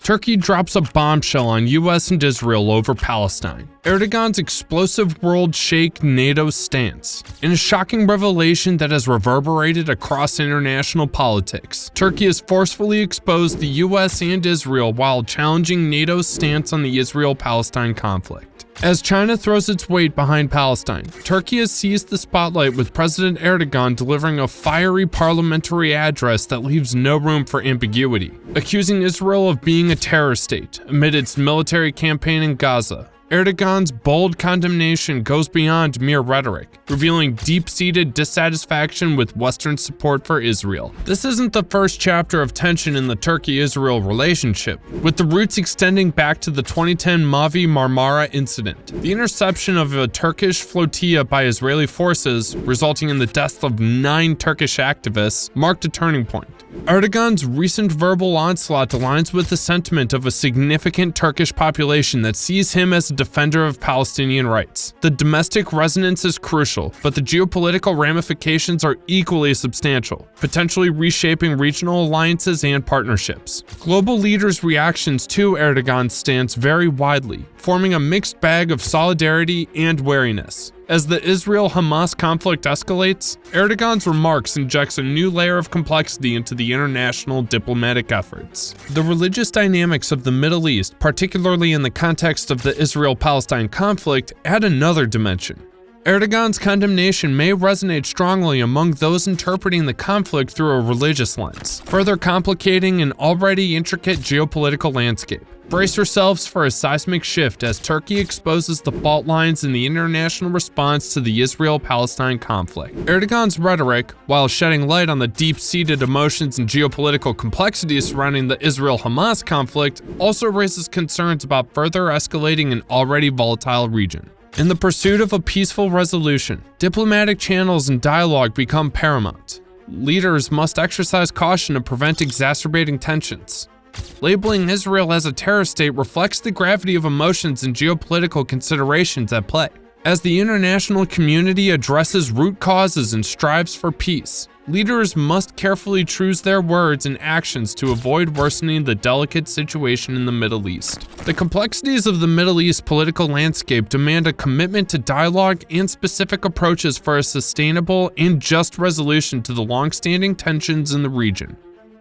Turkey drops a bombshell on US and Israel over Palestine. Erdogan's explosive world-shake NATO stance. In a shocking revelation that has reverberated across international politics, Turkey has forcefully exposed the US and Israel while challenging NATO's stance on the Israel-Palestine conflict. As China throws its weight behind Palestine, Turkey has seized the spotlight with President Erdogan delivering a fiery parliamentary address that leaves no room for ambiguity, accusing Israel of being a terror state amid its military campaign in Gaza. Erdogan's bold condemnation goes beyond mere rhetoric, revealing deep-seated dissatisfaction with Western support for Israel. This isn't the first chapter of tension in the Turkey-Israel relationship, with the roots extending back to the 2010 Mavi Marmara incident. The interception of a Turkish flotilla by Israeli forces, resulting in the death of 9 Turkish activists, marked a turning point. Erdogan's recent verbal onslaught aligns with the sentiment of a significant Turkish population that sees him as a defender of Palestinian rights. The domestic resonance is crucial, but the geopolitical ramifications are equally substantial, potentially reshaping regional alliances and partnerships. Global leaders' reactions to Erdogan's stance vary widely, forming a mixed bag of solidarity and wariness. As the Israel-Hamas conflict escalates, Erdogan's remarks injects a new layer of complexity into the international diplomatic efforts. The religious dynamics of the Middle East, particularly in the context of the Israel-Palestine conflict, add another dimension. Erdogan's condemnation may resonate strongly among those interpreting the conflict through a religious lens, further complicating an already intricate geopolitical landscape. Brace yourselves for a seismic shift as Turkey exposes the fault lines in the international response to the Israel-Palestine conflict. Erdogan's rhetoric, while shedding light on the deep-seated emotions and geopolitical complexities surrounding the Israel-Hamas conflict, also raises concerns about further escalating an already volatile region. In the pursuit of a peaceful resolution, diplomatic channels and dialogue become paramount. Leaders must exercise caution to prevent exacerbating tensions. Labeling Israel as a terror state reflects the gravity of emotions and geopolitical considerations at play. As the international community addresses root causes and strives for peace, leaders must carefully choose their words and actions to avoid worsening the delicate situation in the Middle East. The complexities of the Middle East political landscape demand a commitment to dialogue and specific approaches for a sustainable and just resolution to the long-standing tensions in the region.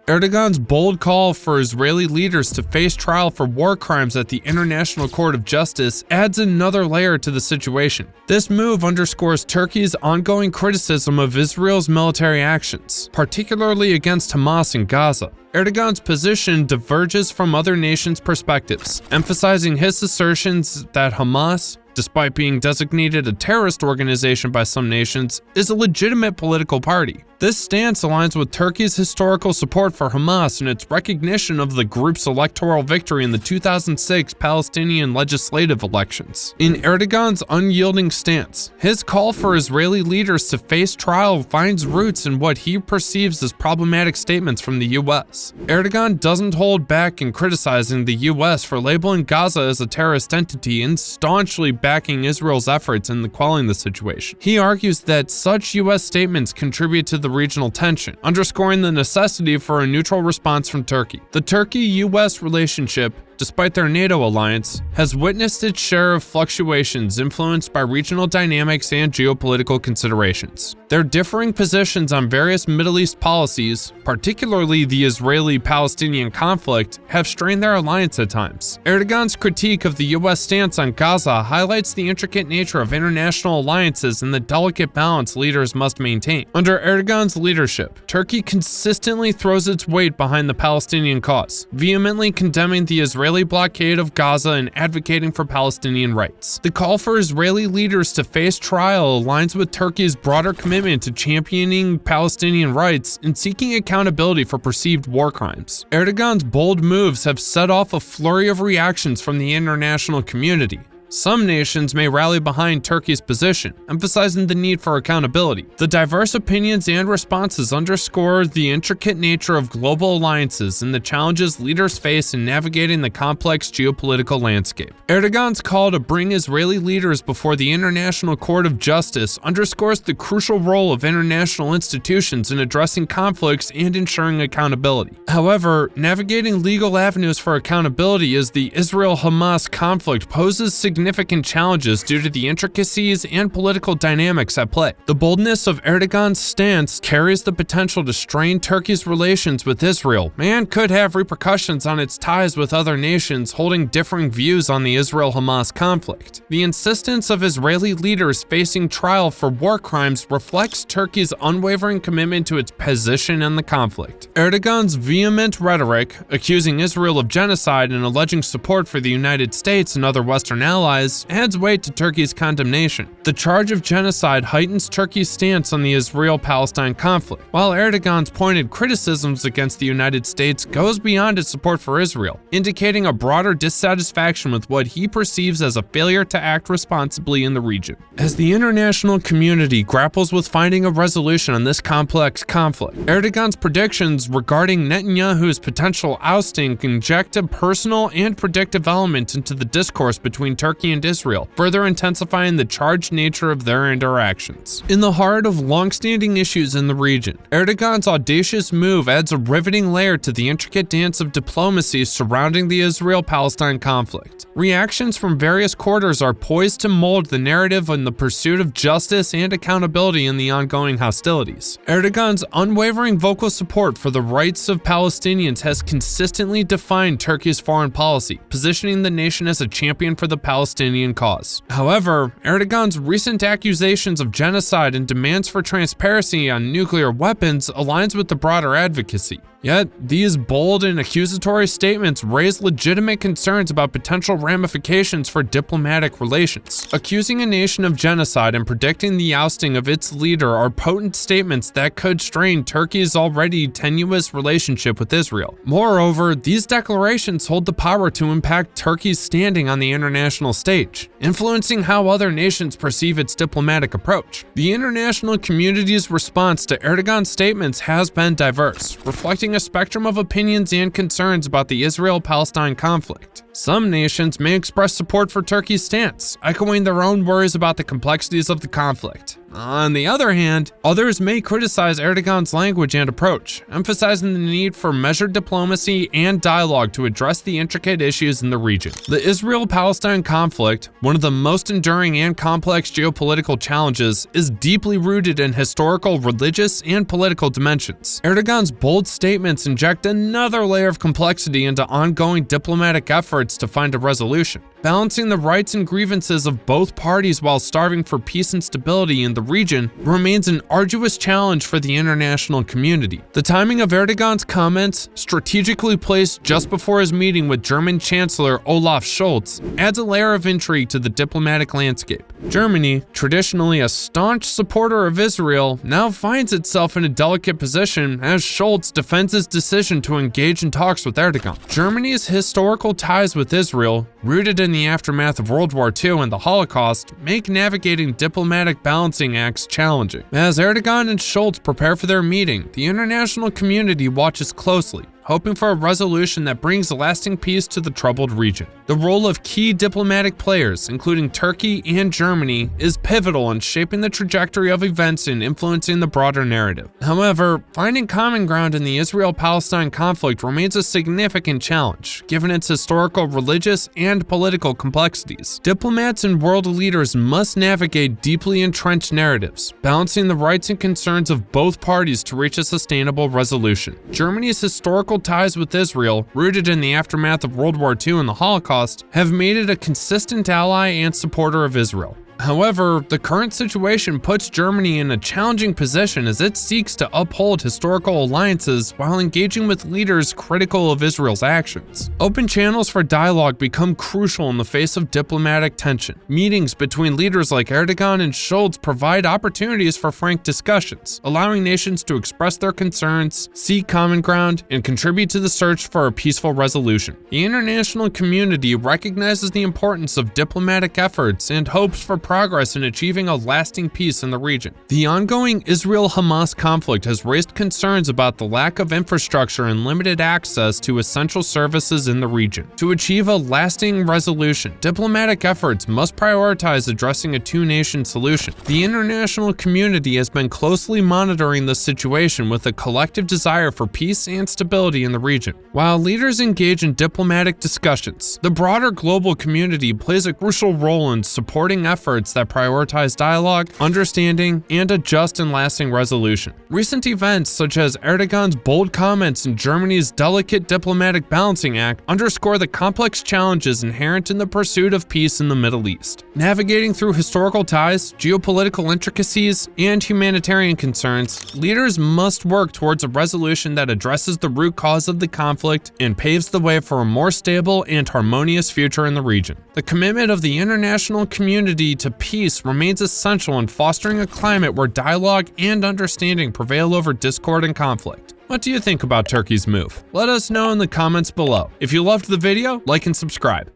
Erdogan's bold call for Israeli leaders to face trial for war crimes at the International Court of Justice adds another layer to the situation. This move underscores Turkey's ongoing criticism of Israel's military actions, particularly against Hamas in Gaza. Erdogan's position diverges from other nations' perspectives, emphasizing his assertions that Hamas, despite being designated a terrorist organization by some nations, is a legitimate political party. This stance aligns with Turkey's historical support for Hamas and its recognition of the group's electoral victory in the 2006 Palestinian legislative elections. In Erdogan's unyielding stance, his call for Israeli leaders to face trial finds roots in what he perceives as problematic statements from the US. Erdogan doesn't hold back in criticizing the US for labeling Gaza as a terrorist entity and staunchly backing Israel's efforts in quelling the situation. He argues that such US statements contribute to the regional tension, underscoring the necessity for a neutral response from Turkey. The Turkey-US relationship, despite their NATO alliance, has witnessed its share of fluctuations influenced by regional dynamics and geopolitical considerations. Their differing positions on various Middle East policies, particularly the Israeli-Palestinian conflict, have strained their alliance at times. Erdogan's critique of the US stance on Gaza highlights the intricate nature of international alliances and the delicate balance leaders must maintain. Under Erdogan's leadership, Turkey consistently throws its weight behind the Palestinian cause, vehemently condemning the Israeli blockade of Gaza and advocating for Palestinian rights. The call for Israeli leaders to face trial aligns with Turkey's broader commitment to championing Palestinian rights and seeking accountability for perceived war crimes. Erdogan's bold moves have set off a flurry of reactions from the international community. Some nations may rally behind Turkey's position, emphasizing the need for accountability. The diverse opinions and responses underscore the intricate nature of global alliances and the challenges leaders face in navigating the complex geopolitical landscape. Erdogan's call to bring Israeli leaders before the International Court of Justice underscores the crucial role of international institutions in addressing conflicts and ensuring accountability. However, navigating legal avenues for accountability as the Israel-Hamas conflict poses significant challenges due to the intricacies and political dynamics at play. The boldness of Erdogan's stance carries the potential to strain Turkey's relations with Israel and could have repercussions on its ties with other nations holding differing views on the Israel-Hamas conflict. The insistence of Israeli leaders facing trial for war crimes reflects Turkey's unwavering commitment to its position in the conflict. Erdogan's vehement rhetoric, accusing Israel of genocide and alleging support for the United States and other Western allies, adds weight to Turkey's condemnation. The charge of genocide heightens Turkey's stance on the Israel-Palestine conflict, while Erdogan's pointed criticisms against the United States goes beyond its support for Israel, indicating a broader dissatisfaction with what he perceives as a failure to act responsibly in the region. As the international community grapples with finding a resolution on this complex conflict, Erdogan's predictions regarding Netanyahu's potential ousting inject a personal and predictive element into the discourse between Turkey and Israel, further intensifying the charged nature of their interactions. In the heart of long-standing issues in the region, Erdogan's audacious move adds a riveting layer to the intricate dance of diplomacy surrounding the Israel-Palestine conflict. Reactions from various quarters are poised to mold the narrative in the pursuit of justice and accountability in the ongoing hostilities. Erdogan's unwavering vocal support for the rights of Palestinians has consistently defined Turkey's foreign policy, positioning the nation as a champion for the Palestinian cause. However, Erdogan's recent accusations of genocide and demands for transparency on nuclear weapons aligns with the broader advocacy. Yet, these bold and accusatory statements raise legitimate concerns about potential ramifications for diplomatic relations. Accusing a nation of genocide and predicting the ousting of its leader are potent statements that could strain Turkey's already tenuous relationship with Israel. Moreover, these declarations hold the power to impact Turkey's standing on the international stage, influencing how other nations perceive its diplomatic approach. The international community's response to Erdogan's statements has been diverse, reflecting a spectrum of opinions and concerns about the Israel-Palestine conflict. Some nations may express support for Turkey's stance, echoing their own worries about the complexities of the conflict. On the other hand, others may criticize Erdogan's language and approach, emphasizing the need for measured diplomacy and dialogue to address the intricate issues in the region. The Israel-Palestine conflict, one of the most enduring and complex geopolitical challenges, is deeply rooted in historical, religious, and political dimensions. Erdogan's bold statements inject another layer of complexity into ongoing diplomatic efforts to find a resolution. Balancing the rights and grievances of both parties while starving for peace and stability in the region remains an arduous challenge for the international community. The timing of Erdogan's comments, strategically placed just before his meeting with German Chancellor Olaf Scholz, adds a layer of intrigue to the diplomatic landscape. Germany, traditionally a staunch supporter of Israel, now finds itself in a delicate position as Scholz defends his decision to engage in talks with Erdogan. Germany's historical ties with Israel, rooted in the aftermath of World War II and the Holocaust, make navigating diplomatic balancing acts challenging. As Erdogan and Scholz prepare for their meeting, the international community watches closely, hoping for a resolution that brings lasting peace to the troubled region. The role of key diplomatic players, including Turkey and Germany, is pivotal in shaping the trajectory of events and influencing the broader narrative. However, finding common ground in the Israel-Palestine conflict remains a significant challenge, given its historical, religious, and political complexities. Diplomats and world leaders must navigate deeply entrenched narratives, balancing the rights and concerns of both parties to reach a sustainable resolution. Germany's historical ties with Israel, rooted in the aftermath of World War II and the Holocaust, have made it a consistent ally and supporter of Israel. However, the current situation puts Germany in a challenging position as it seeks to uphold historical alliances while engaging with leaders critical of Israel's actions. Open channels for dialogue become crucial in the face of diplomatic tension. Meetings between leaders like Erdogan and Scholz provide opportunities for frank discussions, allowing nations to express their concerns, seek common ground, and contribute to the search for a peaceful resolution. The international community recognizes the importance of diplomatic efforts and hopes for progress in achieving a lasting peace in the region. The ongoing Israel-Hamas conflict has raised concerns about the lack of infrastructure and limited access to essential services in the region. To achieve a lasting resolution, diplomatic efforts must prioritize addressing a two-nation solution. The international community has been closely monitoring the situation with a collective desire for peace and stability in the region. While leaders engage in diplomatic discussions, the broader global community plays a crucial role in supporting efforts that prioritize dialogue, understanding, and a just and lasting resolution. Recent events such as Erdogan's bold comments and Germany's delicate diplomatic balancing act underscore the complex challenges inherent in the pursuit of peace in the Middle East. Navigating through historical ties, geopolitical intricacies, and humanitarian concerns, leaders must work towards a resolution that addresses the root cause of the conflict and paves the way for a more stable and harmonious future in the region. The commitment of the international community to peace remains essential in fostering a climate where dialogue and understanding prevail over discord and conflict. What do you think about Turkey's move? Let us know in the comments below. If you loved the video, like and subscribe.